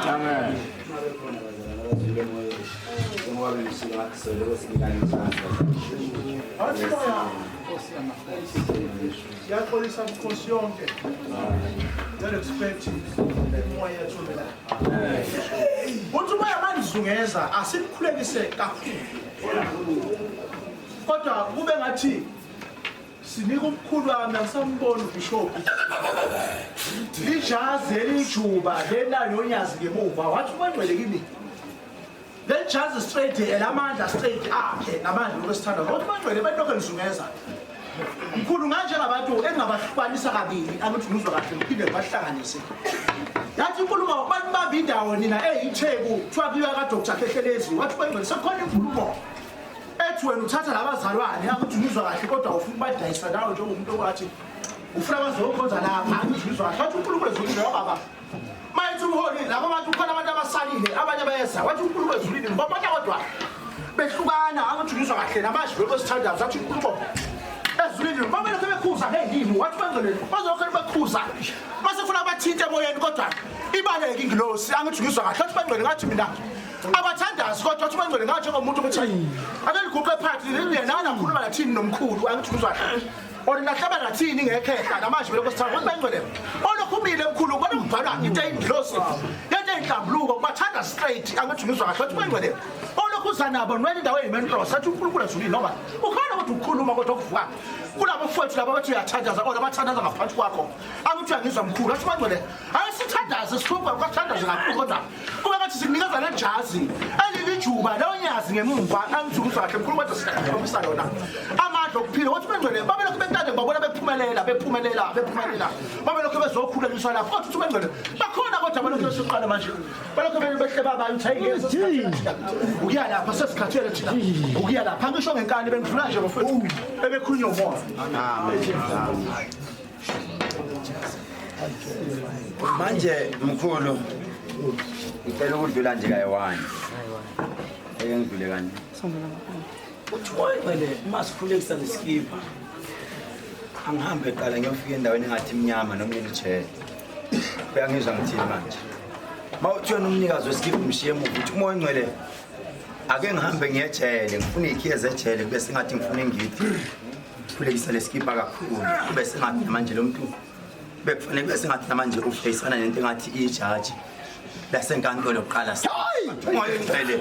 Amen. Siyaxolisa mkhosi yonke ngelexpective umoya ethobela uthi umoya mandizungeza asikhulekise kakhulu kodwa kube ngathi sinika umkhulu wami angisambona ubishop lijazi elijuba lena yonyazi ngemuva wathi ubengcwele kimi le jazi straight elamandla straight akhe namandla lokusithanda wathi ubengcwele betokho ngizungeza mkhulu nganje ngabantu engabahlukanisa kabili angithi ngizwa kahle ngiphinde ngibahlanganise yathi inkulumo abantu bamba indawo nina eyitheku kuthiwa kuyiwa kaDr Khehlelezi wathi ubengcwele sekhona inkulumo ethi wena uthatha labazalwane angithi ngizwa kahle kodwa ufuna ukubadayisa nawe njengomuntu okwathi ufuna bazokhonza lapha angithi ngizwa kahle wathi uNkulunkulu ezulile baba mayithi umholi laba bantu khona abantu abasalile abanye bayeza wathi uNkulunkulu ezulile ngoba kodwa behlukana angithi ngizwa kahle namanje lokho sithandayo wathi uNkulunkulu ezulile baba lokho bekhuza ngendimi wathi bengcwele bazokho bekhuza mase ufuna bathinte emoyeni kodwa ibaleke ingilosi angithi ngizwa kahle wathi bengcwele ngathi mina abathandazi kodwa uthi bengcwele ngathi ngomuntu ukuthi akeliguqe phansi lena nakhuluma lathini nomkhulu angithi ngizwa kahle onahlaba lathini ngekhehla namanje lokho sithanda wathi bengcwele olokhumile emkhulu kodwa ngibhala into eyingilosi into eyinhlambuluko kubathanda straight angithi ngizwa kahle wathi bengcwele olokhuza nabo nwele indawo eyimenros athi uNkulunkulu ezulile noma ukhona ukuthi ukhuluma kodwa ukuvuka kulabo mfowethu labo bathi uyathandaza kodwa bathandaza ngaphansi kwakho angithi uyangizwa mkhulu athi bengcwele ayisithandaze sifuna ukuthandaza kakhulu kodwa kube ngathi sikunikeza le jazi elilijuba lawonyazi ngemumva angithi ngizwa kahle mkhulu kodwa siyakhulumisa yona amandla okuphila wathi bengcwele babelokhu bentande babona bephumelela babelokhu bezokhuleliswa lapho kodwa uthi bengcwele bakhona kodwa balokhu besiqala manje balokhu behle babantu ukuya lapha sesikhathele thina ukuya lapha ngisho ngenkani bengidlula nje bafethu ebekhulunywa umoya Manje mkhulu ngicela ukudlula nje kayi-1 eke ngidlule kanje uthi wayengcwele masikhulekisa leskipa angihambe eqala ngiyofika endaweni engathi mnyama noma elijele uyangizwa ngithini manje mawuthi wena umnikazi weskipa umshiye emuva uthi umoya ngcwele ake ngihambe ngiyejele ngifuna ikhiye zejele bese ngathi ngifuna ingidi khulekisa leskipa kakhulu bese ngathi manje lo muntu bekufanele bese ngathi namanje ufacana nento engathi ijaji lasenkantolo yokuqala umoya ngcwele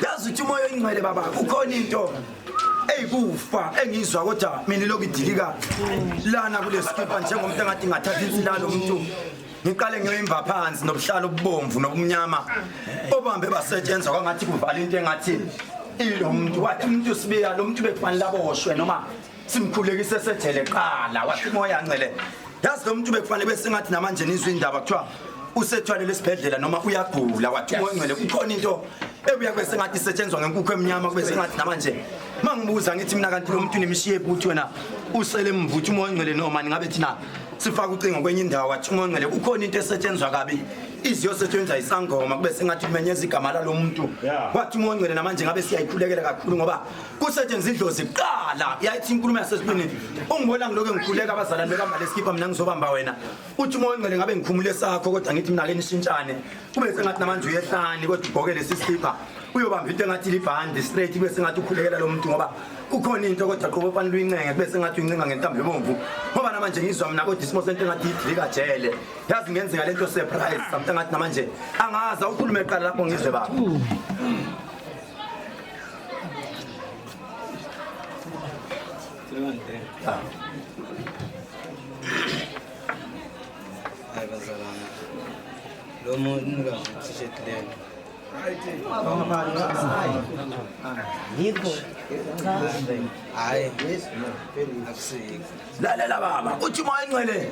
yazi uthi umoya ingcwele baba ukhona into eyikufa engizwa kodwa mina lokhu idilika lana kule skipa njengomuntu engathi ngathatha insilalo umuntu ngiqale ngiyoyimva phansi nobuhlalo obubomvu nobumnyama obambe basetshenzwa kwangathi kuvala into engathi ilo muntu wathi umuntu sibiya lo muntu bekufanele aboshwe noma simkhulekise sejele qala wathi umoya ngcwele yazi lo muntu bekufanele bese ngathi namanje nizwe indaba kuthiwa usethwalele esibhedlela noma uyagula wathi umoya ngcwele ukhona into ebuya bese ngathi isetshenzwa ngenkukhu emnyama kube sengathi namanje mangibuza ngithi mina kanti lo muntu nimshiye ukuthi wena usele mvuthi umoya ngcwele noma ngabe thina sifaka ucingo kwenye indawo wathi umoya ngcwele ukhona into esetshenzwa kabi iziyosetshenzwa isangoma kube sengathi kumenyeza igama lalo muntu wathi umoya ngcwele namanje ngabe siyayikhulekela kakhulu ngoba kusetshenzwa idlozi iqala yayithi inkulumo yasesibini ungibona ngiloko ngikhuleka abazalwane bekamba leskipa mina ngizobamba wena uthi umoya ngcwele ngabe ngikhumule sakho kodwa ngithi mina ake nishintshane kube sengathi namanje uyehlani kodwa ugqoke lesi skipa uyobamba into engathi libhandi straight kube sengathi ukhulekela lo muntu ngoba kukhona into kodwa qobo fanele uyincenge kube sengathi uyincenga ngentambo ebomvu ngoba namanje ngizwa mina kodwa isimo sento engathi idlika jele yazi ngenzeka lento surprise something ngathi namanje angaza ukhulume eqala lapho ngizwe baba bazalana lo muntu ngizitshela lalela baba uthi umoya ngcwele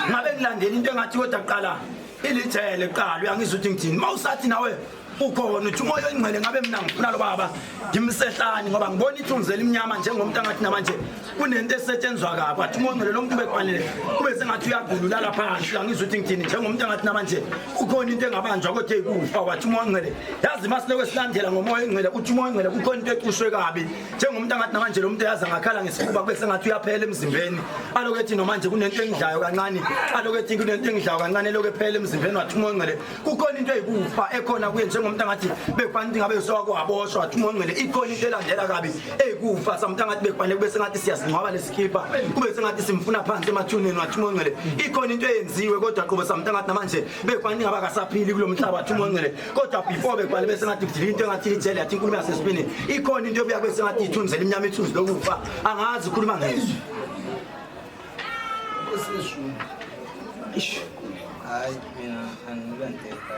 ngabe ngilandela into engathi kodwa qala ilijele qala uyangizwa ukuthi ngithini mawusathi nawe ukhona uthi umoya oyingcwele ngabe mina ngifuna lo baba ngimsehlani ngoba ngibona ithunzela imnyama njengomuntu angathi namanje kunento esetshenzwa kabi athi umoya oyingcwele lo muntu befanele kube sengathi uyagulula lapha phansi angizwe ukuthi ngithini njengomuntu angathi namanje ukhona into engabanjwa kodwa ekufa wathi umoya oyingcwele yazi masile kwesilandela ngomoya oyingcwele uthi umoya oyingcwele kukhona into ecushwe kabi njengomuntu angathi namanje lo muntu yaza ngakhala ngesifuba kube sengathi uyaphela emzimbeni alokethi nomanje kunento engidlayo kancane alokethi kunento engidlayo kancane lokho ephela emzimbeni wathi umoya oyingcwele kukhona into eyikufa ekhona kuye njengomuntu angathi bekufanele ngabe sokwaboshwa wathi umoya oyingcwele ikhona into elandela kabi eyikufa samuntu angathi bekufanele kube sengathi siyasingcwaba lesikhipa kube sengathi simfuna phansi emathuneni wathi umoya oyingcwele ikhona into eyenziwe kodwa qobo samuntu angathi namanje bekufanele ngaba kasaphili kulomhlaba wathi umoya oyingcwele kodwa before bekufanele bese ngathi kudlila into engathi ijele yathi inkulumo yasesibini ikhona into ebuya kube sengathi ithunzela imnyama ithunzi lokufa angazi ukhuluma ngezwi hayi mina angibanteka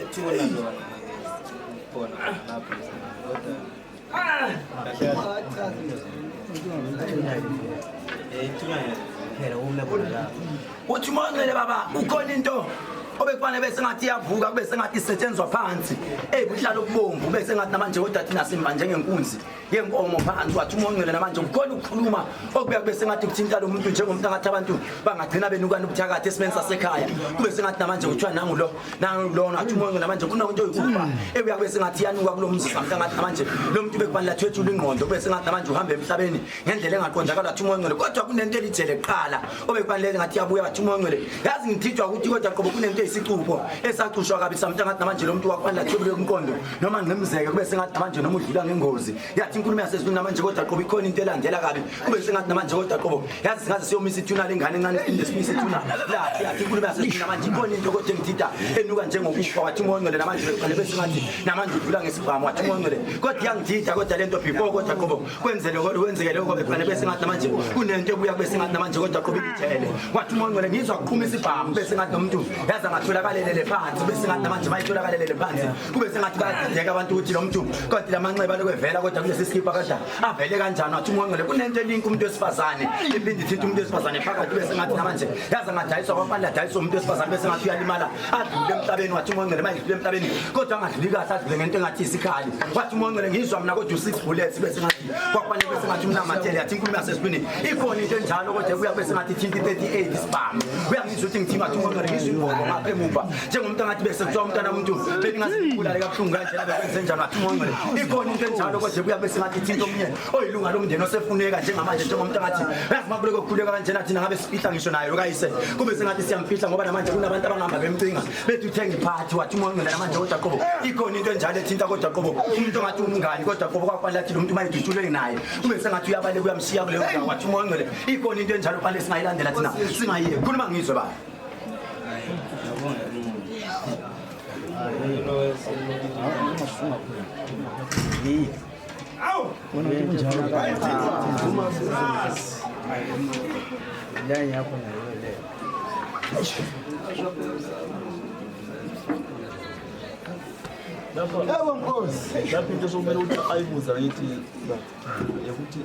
ithuna lona khona lapho kodwa ithuna phela umebona la uthi umoya oyingcwele baba ukhona into obekufanele bese ngathi iyavuka kube sengathi isetshenzwa phansi ebuhlalo obubomvu bese ngathi namanje kodwa thina simba njengenkunzi yenkomo phansi wathi umoya oyingcwele namanje ukhona ukukhuluma okubuya kube sengathi kuthinta lo muntu njengomuntu angathi abantu bangagcina benukana ubuthakathi esimeni sasekhaya kube sengathi namanje kuthiwa nangulo wathi umoya oyingcwele namanje kunento oyikufa ebuya kube sengathi iyanuka kulo mzi samuntu angathi namanje lo muntu bekufanele athwethule ingqondo kube sengathi namanje uhamba emhlabeni ngendlela engaqondakala wathi umoya oyingcwele kodwa kunento elijele kuqala obekufanele ngathi yabuya wathi umoya oyingcwele yazi ngithithwa ukuthi kodwa qobo kunento isicupho esacushwa kabi samuntu angathi namanje lo muntu wakufanele athwebule umqondo noma ngimzeke kube sengathi namanje noma udlula ngengozi yathi inkulumo yasesibini namanje kodwa qobo ikhona into elandela kabi kube sengathi namanje kodwa qobo yazi singaze siyomisa ithuna lengane encane indesiphi ithuna la yathi inkulumo yasesibini namanje ikhona into kodwa engithitha enuka njengokufa wathi umoya oyingcwele namanje bekufanele bese ngathi namanje udlula ngesibhamu wathi umoya oyingcwele kodwa iyangithitha kodwa lento before kodwa qobo kwenzele kwenzeke lokho bekufanele bese ngathi namanje kunento ebuya kube sengathi namanje kodwa qobo ithele wathi umoya oyingcwele ngizwa kuqhuma isibhamu bese ngathi nomuntu yaza ngatholakala phansi bese ngathi namanje bayitholakala phansi kube sengathi bayadeka abantu ukuthi lo muntu kodwa lamanxeba lokwevela kodwa kulesi skipa kadla avele kanjani wathi umoya oyingcwele kunento elinki umuntu wesifazane iphinde ithinta umuntu wesifazane phakathi bese ngathi namanje yaza ngadayiswa kwafanele adayiswa umuntu wesifazane bese ngathi uyalimala adlule emhlabeni wathi umoya oyingcwele mayidlule emhlabeni kodwa angadluli kahle adlule ngento engathi isikhali wathi umoya oyingcwele ngizwa mina kodwa u6 bullets bese ngathi kwafanele bese ngathi umnamathele yathi inkulumo yasesibini ikhona into enjalo kodwa kuya bese ngathi ithinta 38 isibhamu uyangizwa ukuthi ngithima wathi umoya oyingcwele ngizwa imbono ngapha emuva njengomuntu angathi bese kuthiwa umntana womuntu beningazibulale kabuhlungu kanjena bekwenze njani wathi umoya oyingcwele ikhona into enjalo kodwa kuya bese ngathi ithinta omunye oyilunga lomndeni osefuneka njengamanje njengomuntu angathi yazi makuloko kukhuleka kanjena thina ngabe sifihla ngisho nayo kayise kube sengathi siyamfihla ngoba namanje kunabantu abangihamba bemcinga bethi uthenga iphathi wathi umoya oyingcwele namanje kodwa qobo ikhona into enjalo ethinta kodwa qobo umuntu ongathi umngani kodwa qobo kwafanele athi lo muntu mayidutshulwe naye kube sengathi uyabaleka uyamshiya kuleyo ndawo wathi umoya oyingcwele ikhona into enjalo fanele singayilandela thina singayiyeki khuluma ngizwe baba Yebo Nkosi, lapho into sokumele ukuthi ayibuza ngithi ukuthi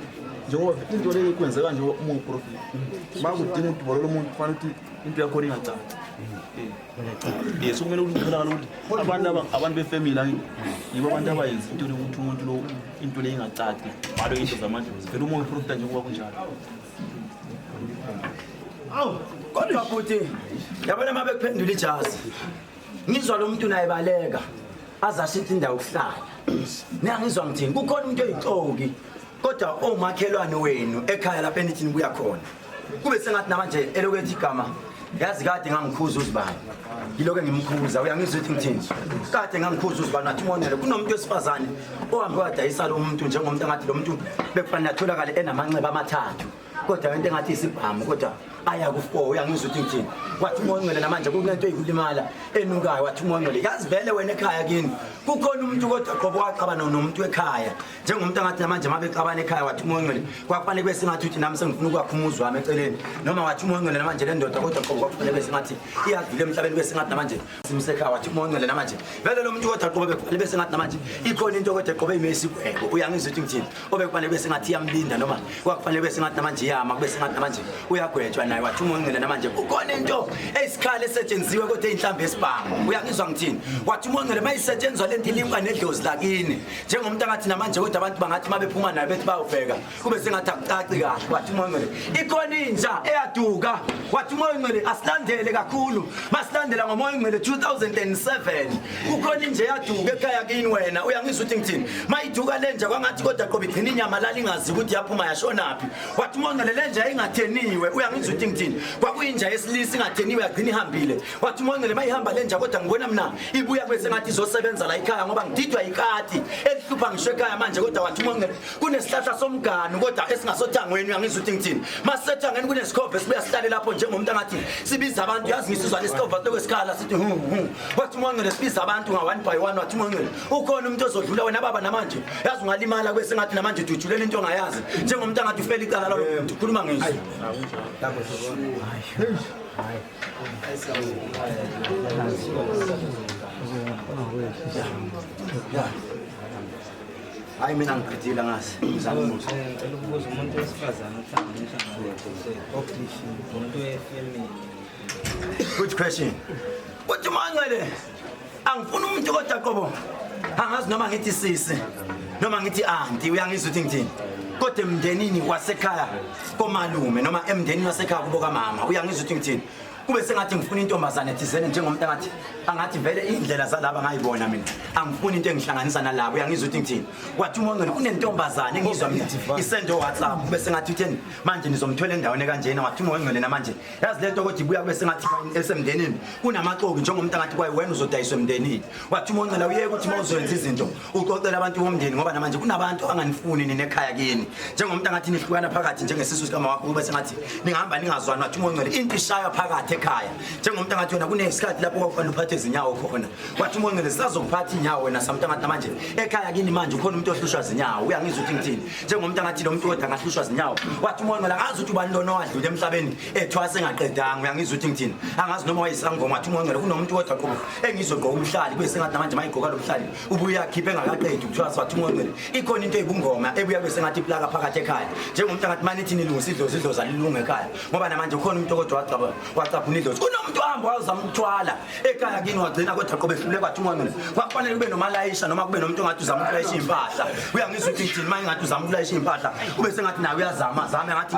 njengoba into le ikwenzeka nje uma uprofit. Makudinga ukuthi bolelo umuntu kufanele ukuthi into yakho ingacaci. Sokumele ukuthi ukuthola ukuthi abantu befamily yibo abantu abayenza into ukuthi umuntu lo into le ingacaci. Balo into zamanje vele uma uprofit njengoba kunjalo. Kodwa futhi yabona mabekuphendula ijazi ngizwa lo muntu naye baleka azashithi indawo ukuhlala ngiyangizwa ngithini kukhona umuntu oyixoki kodwa omakhelwane wenu ekhaya lapha enithi nibuya khona kube sengathi namanje elokethi igama yazi kade ngangikhuza uzibani yiloke ngimkhuza uyangizwa ukuthi ngithini kade ngangikhuza uzibani wathi umonele kunomuntu wesifazane ohambe wadayisa lo muntu njengomuntu angathi lo muntu bekufanele atholakale enamanxeba amathathu kodwa into engathi isibhamu kodwa aya ku4 uyangizwa ukuthi ngithini wathi umoya oyingcwele namanje kunento eyikulimala enukayo wathi umoya oyingcwele yazi vele wena ekhaya kini kukhona umuntu kodwa qobo waxabana nomuntu ekhaya njengomuntu angathi namanje mabexabana ekhaya wathi umoya oyingcwele kwafanele bese ngathi uthi nami sengifuna ukwakha umuzi wami eceleni noma wathi umoya oyingcwele namanje le ndoda kodwa qobo kwafanele bese ngathi iyadlula emhlabeni bese ngathi namanje simsekhaya wathi umoya oyingcwele namanje vele lo muntu kodwa qobo bekufanele bese ngathi namanje ikhona into kodwa qobo imesi kwebo uyangizwa ukuthi ngithini obekufanele bese ngathi iyamlinda noma kwakufanele bese ngathi namanje umnyama kube sengathi manje uyagwetshwa naye wathi umoya ongcwele namanje kukhona into eyisikhala esetshenziswe kodwa eyinhlambi esibhamu uyangizwa ngithini wathi umoya ongcwele mayisetshenziswa lento ilimba nedlozi lakini njengomuntu angathi namanje kodwa abantu bangathi mabephuma nayo bethi bayobheka kube sengathi akucaci kahle wathi umoya ongcwele ikhona inja eyaduka wathi umoya ongcwele asilandele kakhulu masilandela ngomoya ongcwele 2007 kukhona inja eyaduka ekhaya kini wena uyangizwa ukuthi ngithini mayiduka lenja kwangathi kodwa qobe igcina inyama lali ingazi ukuthi yaphuma yashonaphi wathi umoya ongcwele lenja ingatheniwe uyangizwa ukuthi ngithini kwakuyinja yesilisa ingatheniwe yagcina ihambile wathi umoya ongcwele mayihamba lenja kodwa ngibona mina ibuya bese ngathi izosebenza la ekhaya ngoba ngididwa ikati elihlupha ngisho ekhaya manje kodwa wathi umoya ongcwele kunesihlahla somganu kodwa esingasothangweni uyangizwa ukuthi ngithini masethangeni kunesikhove sibuya sihlale lapho njengomuntu angathi sibiza abantu yazi ngisizwa lesikhove lokwesikhala sithi wathi umoya ongcwele sibiza abantu nga 1 by 1 wathi umoya ongcwele ukhona umuntu ozodlula wena baba namanje yazi ungalimala kwese ngathi namanje ujujulela into ongayazi njengomuntu angathi ufela icala lalo ukhuluma ngizwi hayi mina ngiqedile ngase ngizambuza ukubuza umuntu wesifazane uhlanganisha umuntu wefemini good question uthi mangcwele angifuni umuntu kodwa qobo angazi noma ngithi sisi noma ngithi auntie uyangizwa ukuthi ngithini kodwa emndenini wasekhaya komalume noma emndenini wasekhaya kubo kamama uyangizwa ukuthi ngithini kube sengathi ngifuna intombazane thizene njengomuntu angathi vele indlela zalaba ngayibona mina angifuni into engihlanganisa nalabo uyangizwa ukuthi ngithini wathi umoya ongcwele kunentombazane engizwa mina isendo WhatsApp kube sengathi utheni manje nizomthola endaweni kanjena wathi umoya ongcwele namanje yazi lento kodwa ibuya kube sengathi esemndenini kunamaxoki njengomuntu angathi kwaye wena uzodayiswa emndenini wathi umoya ongcwele uyeke ukuthi mawuzoyenza izinto uxoxela abantu bomndeni ngoba namanje kunabantu anganifuni nini ekhaya kini njengomuntu angathi nihlukana phakathi njengesizwe sikama wakho kube sengathi ningahamba ningazwani wathi umoya ongcwele into ishaya phakathi ekhaya njengomuntu angathi wena kunesikhathi lapho kwakufanele uphathe izinyawo khona wathi umoya ongcwele sizokuphatha inyawo wena samuntu angathi manje ekhaya kini manje ukhona umuntu ohlushwa izinyawo uyangizwa ukuthi ngithini njengomuntu angathi lo muntu kodwa angahlushwa izinyawo wathi umoya ongcwele angazi ukuthi ubani lona owadlula emhlabeni ethwase engaqedanga uyangizwa ukuthi ngithini angazi noma wayisangoma wathi umoya ongcwele kunomuntu kodwa qobo engizogqoka umhlali kube sengathi namanje mayigqoka lo mhlali ubuya yakhipha engakaqedi ukuthwasa wathi umoya ongcwele ikhona into eyibungoma ebuya kube sengathi iplaka phakathi ekhaya njengomuntu angathi manithi nilungisa idlozi alilunga ekhaya ngoba namanje ukhona umuntu kodwa wacapha idlozi kunomuntu ohamba wazama ukuthwala ekhaya kini wagcina kodwa qobe ehlule kwathi umoya ongcwele kwakufanele kube nomalayisha noma kube nomuntu ongathi uzama ukulayisha impahla uyangizwa ukuthi ngithini manje ngathi uzama ukulayisha impahla kube sengathi nawe uyazama ngathi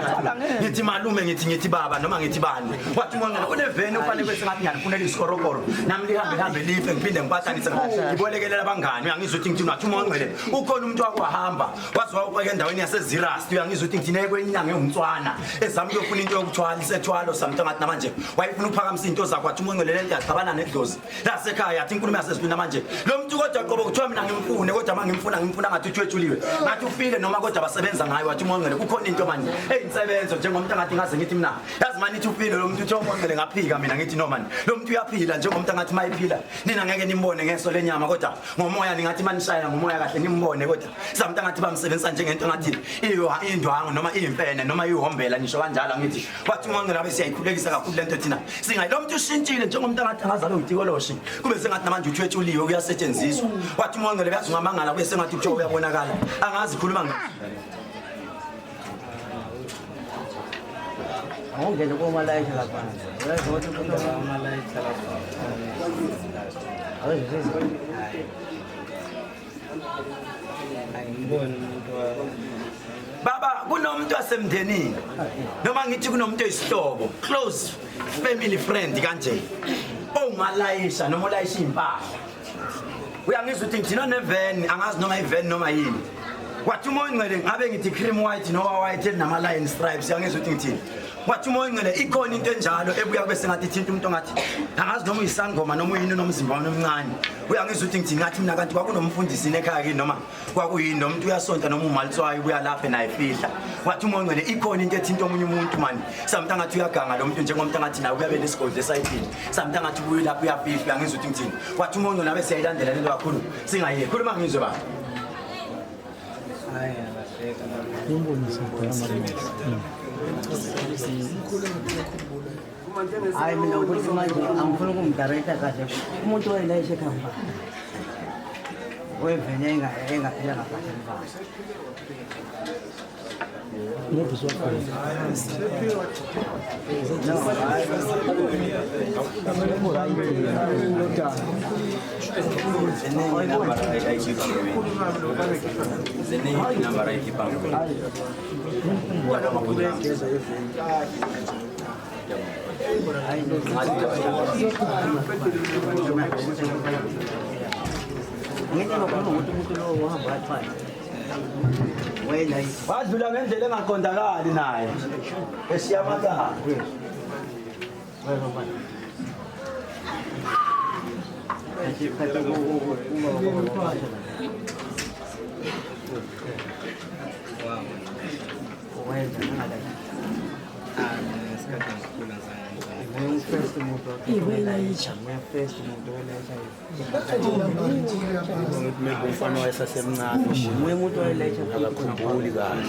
ngithi malume ngithi baba noma ngithi bani wathi umoya ongcwele kuneveni ufanele kube sengathi ngiyalifunela isikorokoro nami lihambe life ngiphinde ngiphathanise ngibolekelela abangani uyangizwa ukuthi ngithini wathi umoya ongcwele ukhona umuntu wakwahamba waziwa uqeke endaweni yaseZiras uyangizwa ukuthi ngithini ekwenyanga engumtswana ezama ukuyofuna into yokuthwala isethwalo samuntu angathi namanje wayifuna ukuphakamisa into zakho wathi umoya ongcwele lento yaxabana nedlozi lasekhaya yathi inkulumo yasezwini namanje lo muntu kodwa qobo kuthiwa mina ngimfune kodwa mangimfuna ngathi uthwethuliwe ngathi ufile noma kodwa basebenza ngayo wathi umoya ongcwele kukhona into manje eyinsebenzo njengomuntu angathi ngaze ngithi mina yazi manje ithi ufile lo muntu uthi umoya ongcwele ngaphika mina ngithi no man lo muntu uyaphila njengomuntu angathi mayiphila nina ngeke nimbone ngeso lenyama kodwa ngomoya ningathi manishaya ngomoya kahle nimbone kodwa samuntu angathi bamsebenzisa njengento ngathi indwangu noma imfene noma ihombela nisho kanjalo ngithi wathi umoya ongcwele abe siyayikhulekisa kakhulu lento thina singayi lo muntu ushintshile njengomuntu angathi angazalo uyitikoloshi kube sengathi namanje uthwethuliwe kuyasetshenziswa wathi umoya ongcwele uyazi ungamangala kube sengathi kuthiwa uyabonakala angazi khuluma ngongena komalayisha lapha uyazothi umuntu amalayisha lapha ayibona umuntu baba kunomuntu wasemndenini noma ngithi kunomuntu oyisihlobo close family friend kanje ongalayisha noma ulayisha impahla uyangizwa ukuthi ngithina nevan angazi noma ivan noma yini wathi umoya ongcwele ngabe ngithi cream white noma white nama line stripes uyangizwa ukuthi ngithini wathi umoya ongcwele ikhona into enjalo ebuya kube sengathi ithinta umuntu ongathi angazi noma uyisangoma noma uyini nomzimba omncane uyangizwa ukuthi ngithini ngathi mina kanti kwakunomfundisi ekhaya kini noma kwakuyini nomuntu uyasonta noma umalitswayo ubuya lapha nayifihla wathi umoya ongcwele ikhona into ethinta omunye umuntu manje samuntu angathi uyaganga lo muntu njengomuntu angathi nawe uyabela isigodi esayidini samuntu angathi ubuye lapha uyafihla uyangizwa ukuthi ngithini wathi umoya ongcwele abe siyayilandela lento kakhulu singayiye khuluma ngizwe baba hayi mina ukuthi manje angifuni ukumdirector kahle umuntu oyilayisha ekhamba wevene engaphila ngaphandle wadlula ngendlela engaqondakali naye esiyamakala umfana wayesasemncane akakhumbuli kahle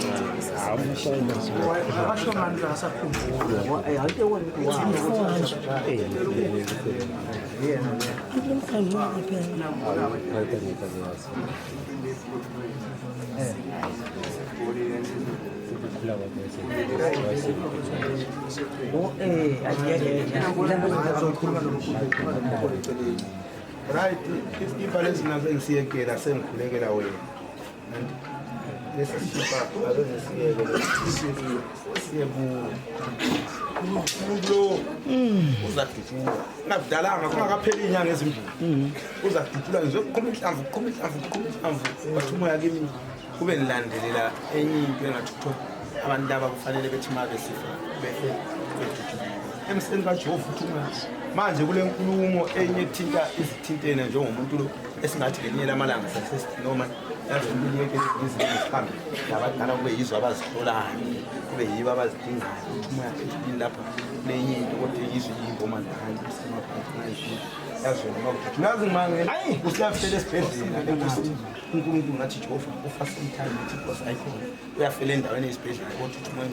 right ipa lezinazo engisiyekela sengikhulekela wena lesi sipa abenesiyekela umuntu lo uzadutshula ngakudalanga kungakapheli inyanga ezimbili uzadutshula ngizoqhuma inhlamvu wathi umoya kimi kube nilandelela enye into engathutho abantu laba kufanele bethi ma besifa befe emseni kaJehova uthi umoya manje kule nkulumo enye ethinta izithintene njengomuntu lo esingathi ngelinye lamalanga sasesithi noma yazimile izinto ezikhambi labadala kube yizwa abazihlolayo kube yibo abazidingayo uthi umoya esibili lapha lenye into kodwa yizwe yingoma ndahanje semaphansi yazona mawuthi nazi ngimangela usiyafela esibhedlela enkosi uNkulunkulu ngathi Jehova ufasimthanda ukuthi Nkosi ayikhona uyafela endaweni esibhedlela kodwa uthi umoya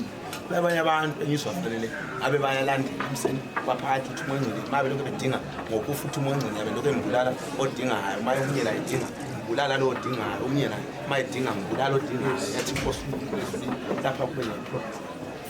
labanye abantu engizwa fanele abe bayalandela umseni baphakathi uthi umoya mabe lokho bedinga ngokufa uthi umoya yabe lokho embulala odingayo maye umnyela idinga ngibulala lo odingayo umnye naye mayidinga ngibulala odingayo yathi Nkosi lapha kube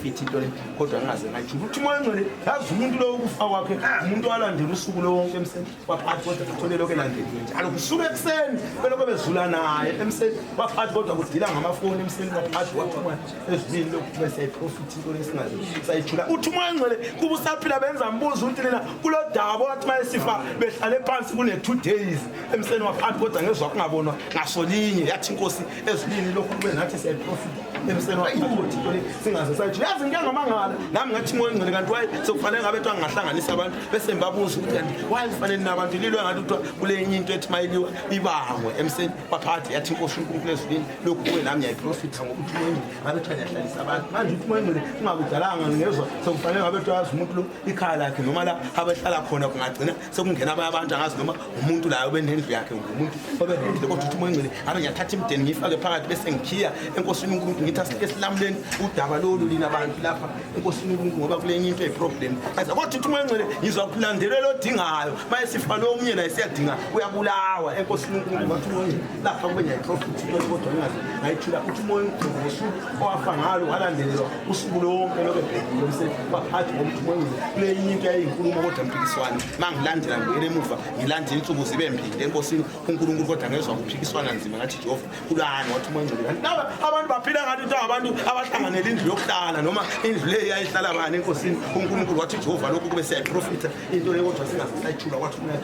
fithi into le kodwa ngingaze ngayijula uthi umoya ngcwele yazi umuntu lo ukufa kwakhe umuntu walandela usuku lo wonke emseni waphathi kodwa kuthole lokho elandela njalo kusuka ekseni belokho bezula naye emseni waphathi kodwa kudila ngamafoni emseni waphathi wathi umoya ezibili lokhu bese iprofit into lesingaze sayijula uthi umoya ngcwele kuba usaphila benza mbuzo ukuthi lena kulo daba wathi mayesifa behlale phansi kune 2 days emseni waphathi kodwa ngezwe kungabonwa ngasolinye yathi Nkosi ezibili lokhu kube nathi siyaprofit emseni waphathi into le singaze sayijula yazi ngiyangamangala nami ngathi umoya ngcwele kanti waye sokufanele ngabe ethu angahlanganisa abantu bese mbabuza ukuthi kanti waye kufanele nabantu lilwe ngathi kuthiwa kule enye into ethi mayiliwa ibangwe emseni waphathi yathi Nkosi uNkulunkulu ezulwini lokhu kuwe nami ngiyayiprofitha ngokuthi umoya ngabe ethu ayahlalisa abantu manje uthi umoya ngcwele ungakudalanga ngezwe sokufanele ngabe ethu yazi umuntu lo ikhaya lakhe noma la abahlala khona kungagcina sekungena abanye abantu angazi noma umuntu layo benendlu yakhe ngumuntu obenendlu kodwa uthi umoya ngcwele ngabe ngiyathatha imdeni ngifake phakathi bese ngikhiya enkosini uNkulunkulu ngithi asike silamuleni udaba lolu lina abantu lapha enkosini uNkulunkulu ngoba kule enye into eyiproblem ayiza kodwa uthi umoya ngcwele ngizwa kulandelela odingayo mayesifa lo omunye naye siyadinga uyabulawa enkosini uNkulunkulu bathi umoya lapha kube ngiyayiprofit kodwa ngingazi ngayithula uthi umoya ngosuku owafa ngalo walandelelwa usuku lonke lokho ebhekile umsebenzi baphathi ngokuthi umoya ngcwele kule enye into yayinkulumo kodwa mpikiswano mangilandela ngiyele emuva ngilandela insuku zibe mbili enkosini uNkulunkulu kodwa ngezwa ukuphikiswana nzima ngathi Jehova kulani wathi umoya ngcwele kanti laba abantu baphila ngathi uthi abantu abahlanganela indlu yokuhlala noma indlu le yayihlala bani enkosini uNkulunkulu wathi Jehova lokhu kube siyayiprofitha into le kodwa singasayithula wathi umoya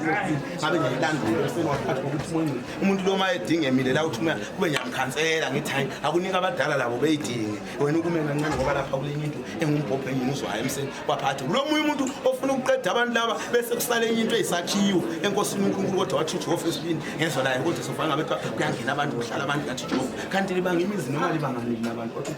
ngabe ngiyilandela umsebenzi waphathi ngokuthi umoya ngcwele umuntu lo mayedinga emile la uthi umoya kube ngiyamkhansela ngithi hayi akunika abadala labo beyidinge wena ukume kancane ngoba lapha kule enye into engumbhobho engimuzwayo emseni waphathi lo munye umuntu ofuna ukuqeda abantu laba bese kusale enye into eyisakhiwo enkosini uNkulunkulu kodwa wathi Jehova esibini ngezwe layo kodwa sofana ngabe kuyangena abantu kuhlala abantu ngathi Jehova kanti libanga imizi noma libanga nini nabantu wathi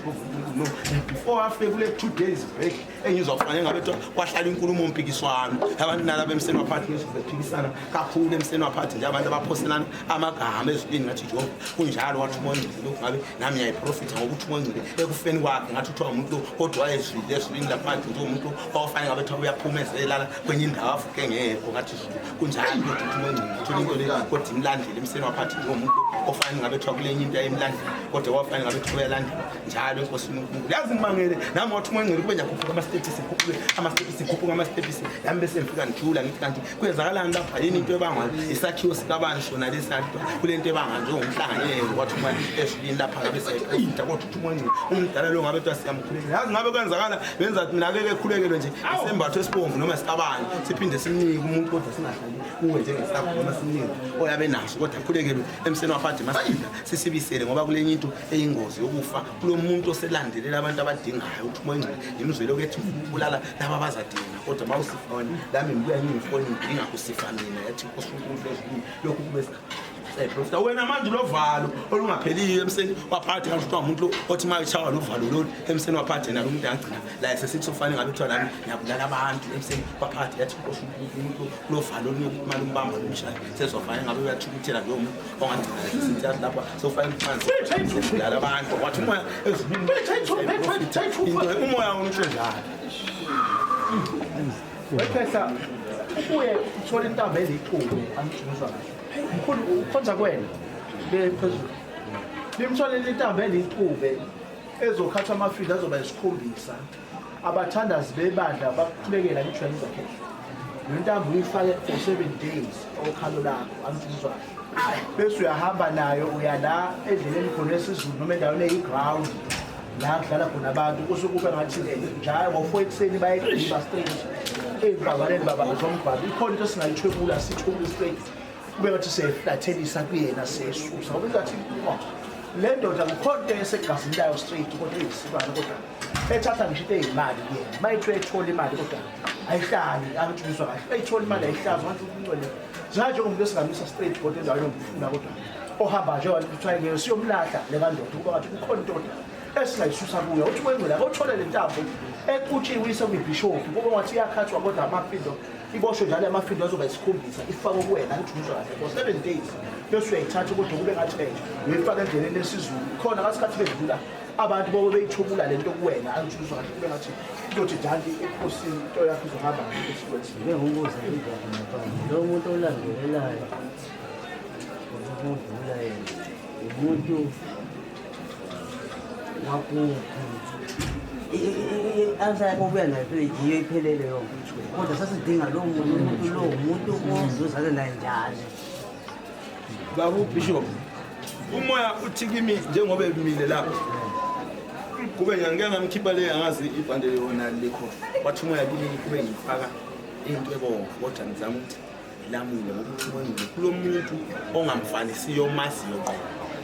no before after kule 2 days break engizwa kufanele ngabe kwahlala inkulumo mpikiswano abantu nalabo emseni waphathi ngeziphikisana kakhulu emseni waphathi nje abantu abaphoselana amagama ezibini ngathi Jehova kunjalo wathi umoya ngcwele lokhu ngabe nami ngiyayiprofitha ngokuthi umoya ngcwele ekufeni kwakhe ngathi uthiwa umuntu kodwa wayezwile ezwini laphansi nje umuntu ofanele ngabe ethiwa uyaphumezela kwenye indawo afuke ngekho ngathi kunjalo ukuthi umoya ngcwele uthola into le kodwa imlandile emseni waphathi ngomuntu ofanele ngabe ethiwa kule enye into ayimlandile kodwa wafanele ngabe ethiwa uyalandela njalo enkosini uNkulunkulu yazi ngimangele nami wathi uMangcele kube ngiyakhuphuka ama-steps yami bese ngifika ngijula ngithi kanti kwenzakalani lapha yini into ebangwa isakhiwo sikabani sona lesadwa kule nto ebangwa njengomhlanganyelo kwathi uma ehlini lapha ngabe siyayinta kodwa uthi uMangcele umdala lo ngabe kuthiwa siyamkhulekela yazi ngabe kwenzakala benza mina ake ekhulekele nje isembatho esibomvu noma sikabani siphinde simnike umuntu kodwa singahlali kuwe njengesakho noma simnike oyabe naso kodwa akhulekelwe emseni waphathe masiphinda sisibisele ngoba kulenye into eyingozi yokufa kulo muntu oselandelela abantu abadingayo uthi uMangcele imizwelo kethu ulala laba abazadinga kodwa mawusifa wena lami ngibuya ngiyifoni ngidinga kusifa mina yathi inkosi uNkulunkulu lokhu kube Professor wena manje lovalo olungapheliyo emseni waphathe kanti kuthiwa umuntu othi maye chawa lovalo lolu emseni waphathe nalo umuntu angcina la sesithi sofanele ngabe kuthiwa lami ngiyabulala abantu emseni waphathe yathi inkosi uNkulunkulu lovalo oluyokumali umbamba lomshaya sezofanele ngabe uyathukithela lo muntu ongangcina sesithi yazi lapha sofanele phansi ukubulala abantu wathi umoya ezibini umoya umuntu njalo Wethesa ubuye uthola intaba eliqhubu amjuzwa mkhulu ukhonza kwena bephezulu limtholele intaba eliqhube ezokhatha amafield azoba isikhombisa abathandazi bebandla bakukhulekela i-training zakhe le ntambo uyifake for 7 days okhalo lakho amjuzwa bese uyahamba nayo uya la endleleni khona esizulu noma endaweni eyi-ground la kudlala khona abantu kusukube ngathi njalo ngo-4 ekuseni bayegqiba straight ey'mbabaleni babazombhalo ikhona into esingayithwebula sithwebule straight kube ngathi siyayiflathelisa kuyena siyesusa ngoba ingathi le ndoda kukhona into esegazini layo straight kodwa eyisilwane kodwa ethatha ngisho into ey'mali kuyena uma ethiwe ethola imali kodwa ayihlali angitshubiswa kahle eyithola imali ayihlazi ngathi uncwele njengomuntu esingamisa straight kodwa endaweni yomfuna kodwa ohamba nje kuthiwa ngeke siyomlahla le kandoda kuba ngathi kukhona indoda esingayisusa kuyo uthi uMangcele akuthola le ntambo equtshiwe ise kwibhishophu kuba ngathi iyakhathwa kodwa amafindo iboshwe njalo amafindo azoba isikhombisa ifakwe kuwena uthunjwa kahle for 7 days bese uyayithatha kodwa kube ngathi uyifaka endleleni lesizulu khona ngasikhathi bedlula abantu bobe beyithubula lento kuwena angithunjwa kahle kube ngathi indoda idanti ekhosini into yakho izohamba ngesikwenzi Ngibuza indaba ngaphandle lo muntu olandelelayo ukuvula yena umuntu Asa kubuya nayo yiyo iphelele yonke kodwa sasidinga lo muntu ozozala naye njalo babu bishop umoya uthi kimi njengoba ebimile lapho kube ngeke ngamkhipha le angazi ibhande yona lekho wathi umoya kimi kube ngifaka into ebongo kodwa ngizama ukuthi lamule ngokuthi uMangcele kulo muntu ongamfanisiyo maziyo ngqo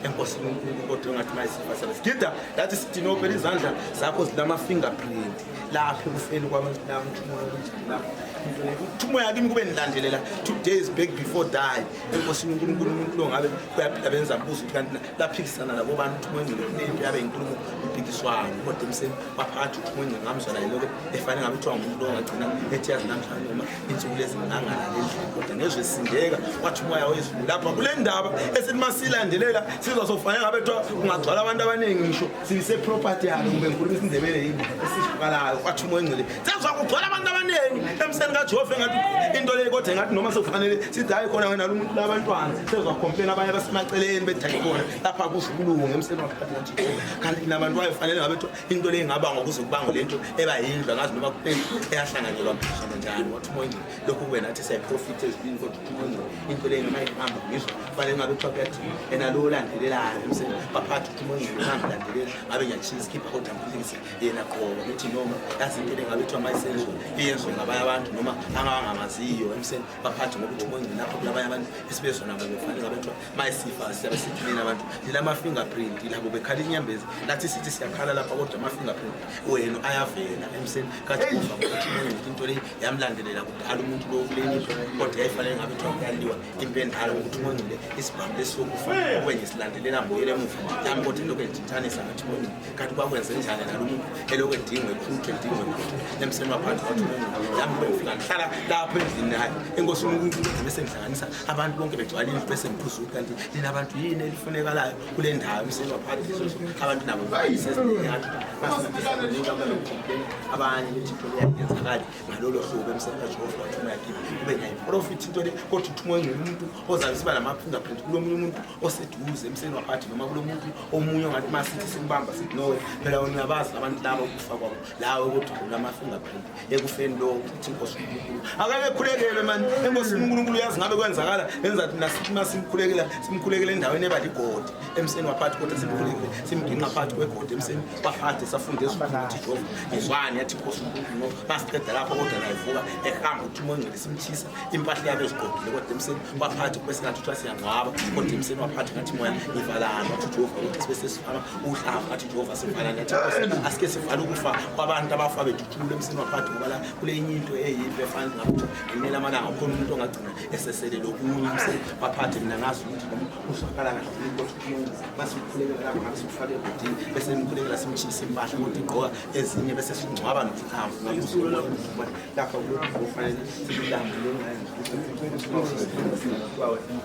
enkosini uNkulunkulu kodwa ngathi mayisifa sigida lathi sithi nophela izandla zakho zilama fingerprint lapho kufeni kwabantu lapho umoya kimi kube nilandelela 2 days back before die enkosini uNkulunkulu umuntu lo ngabe kuyaphila benza buzo kanti laphikisana labo bantu uMangcele into yabe inkulumo iphikiswana kodwa emseni baphathi uMangcele ngamzwa la lokho efanele ngabe kuthiwa umuntu lo ngagcina ethi yazi namhlanje noma insuku lezi ngangana lendlela kodwa ngezwe sindeka wathi umoya wezulu lapha kule ndaba esimasilandelela sizofanele ngabe kuthiwa kungagcwala abantu abaningi ngisho siyise property yakhe kube nkulumo isindebele yini esifukalayo wathi uMangcele sezwa kugcwala abantu abaningi emseni kaJehova ngathi into le kodwa ngathi noma sokufanele sithi hayi khona wena lo muntu labantwana sezwa complain abanye basemaceleni bethathe khona lapha kuzikulungu emseni waphatha kanti nabantu bayafanele ngabe into le ingaba ngokuze kubanga lento eba yindlu ngazi noma kupeni eyahlanganyelwa mphishana njani wathi uMangcele lokhu kube nathi siya profit ezibini kodwa uMangcele into le ngayihamba ngizwe fanele ngabe kuthiwa kuyathi ena lo landelelayo emseni baphatha uMangcele ngangilandelela ngabe ngiyachisa skipper kodwa ngilise yena qoba ukuthi noma yazi into le ngabe kuthiwa mayisenzo iyenzwe ngabanye abantu noma angamaziyo emseni baphatha ngokuthi uMangcele lapho kulabanye abantu esibezwe nabo befanele ngabe kuthiwa mayisifa siyabe sithini abantu lama fingerprint labo bekhala inyembezi lathi sithi siyakhala lapha kodwa ama fingerprint wena ayavela emseni kaJehova ukuthi uMangcele into le yamlandelela kudala umuntu lo kuleni kodwa yayifanele ngabe kuthiwa kuyaliwa impendalo ukuthi uMangcele isibhamu lesokufa kwenye silandelela mbuyele emuva yami kodwa lokho edithanisa ngathi uMangcele kanti kwakwenze njani nalo umuntu elokho edingwe futhi edingwe emseni waphansi wathi uMangcele yami bengifika ngihlala lapho endlini naye enkosi uNkulunkulu bese ngihlanganisa abantu bonke begcwala indlu bese ngiphuzuka kanti lina abantu yini elifunekalayo kule ndawo emseni waphansi abantu nabo bayisesiyaphi abanye ukuthi into leyenzakala ngalolo hlobo emsebenzini kaJehova wathi umayakini kube ngiyayiprofit into le kodwa uthi umoya umuntu ozabe siba lama-fingerprint kulo munye umuntu oseduze emsebenzini waphathi noma kulo muntu omunye ongathi masithi simbamba sithi nowe phela wena uyabazi abantu laba ukufa kwabo lawe ukuthi unama-fingerprint ekufeni lo uthi inkosi uNkulunkulu akake ekhulekele mani enkosini uNkulunkulu uyazi ngabe kwenzakala enza thina nasithi simkhulekele endaweni eba ligodi emsebenzini waphathi kodwa simkhulekele simginqa phakathi kwegodi emsebenzini waphathi safunde ukuthi Jehova ngizwani yathi inkosi uNkulunkulu masiqeda lapho kodwa nayivuka ehamba uthi umoya ongcwele simthisa impahla yabe ezigodile kodwa emsebenzini waphathi kwesingathi kuthiwa siyangcwaba kodwa emsebenzini waphathi ngathi moya ngivalana wathi Jehova ukuthi sibe sesifaka uhlanga ngathi Jehova sivalana yathi asike sivale ukufa kwabantu abafa beduthule emsebenzini waphathi ngoba la kule enye into eyimbi efana ngathi ngemela amalanga khona umuntu ongagcina esesele lokunye emsebenzini waphathi mina ngazi ukuthi usakala kahle inkosi uNkulunkulu masikhulekela lapho ngabe sifake egodini bese simkhulekela simthisa impahla kodwa igqoka ezinye bese singcwaba nokuhamba lapha kufanele sibilambe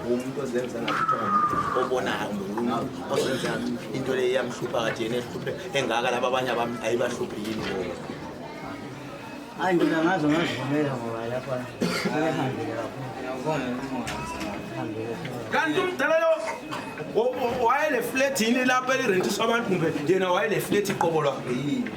umuntu ozenza ngathi umuntu obonayo umuntu ozenza into le yamhlupha kade yena ehluphe engaka laba abanye ayibahluphi yini ngoba hayi mina ngazivumela ngoba lapha ayahambile kakhulu kanti umdala lo wayele flat yini lapha elirentiswa abantu kumbe yena wayele flat iqobo lwakhe yini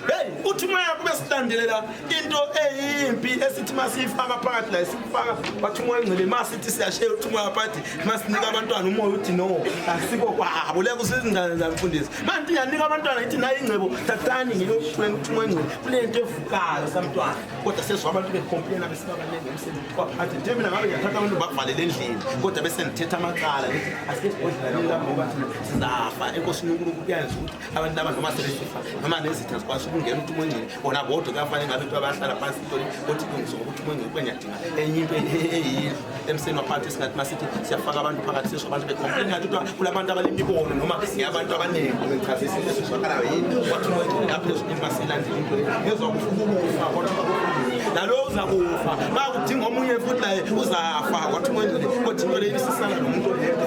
hey uthi moya kube silandelela into eyimpi esithi masifaka phakathi la sifaka bathi umoya ongcwele masithi siyashaya uthi umoya phakathi masinika abantwana umoya uthi no asiko kwabo le kusizingane zamfundisi manje iyanika abantwana ithi nayi ingcebo tatani ngiyokuthwenga uthi umoya ongcwele kulento evukayo samntwana kodwa sesizwa abantu becomplaina besibabalenge emsebenzini kwaphathi nje mina ngabe ngiyathatha abantu bakuvalele endlini kodwa bese ngithetha amacala ngithi asike sibhodleleni lapho ngoba sizafa enkosini uNkulunkulu kuyayenza ukuthi abantu laba noma sebesifa noma nezitha zikwazi ukungena uthi umoya ongcwele bona bodwa kuyafanele ngabe into abahlala phansi into othi ngizokuthi umoya ongcwele kwenyadinga enye into eyini emsebenzini waphathi esingathi masithi siyafaka abantu phakathi sesho abantu becomplain ngathi kulabantu abalimibono noma ngiyabantu abaningi ngicazisile seswakalayo yini wathi umoya ongcwele ngaphezulu impasilandela into ngezwa ukufa kodwa nalo uzakufa bakudinga omunye futhi naye uzafa kwathi umoya ongcwele kodwa into le isisala nomuntu oyedwa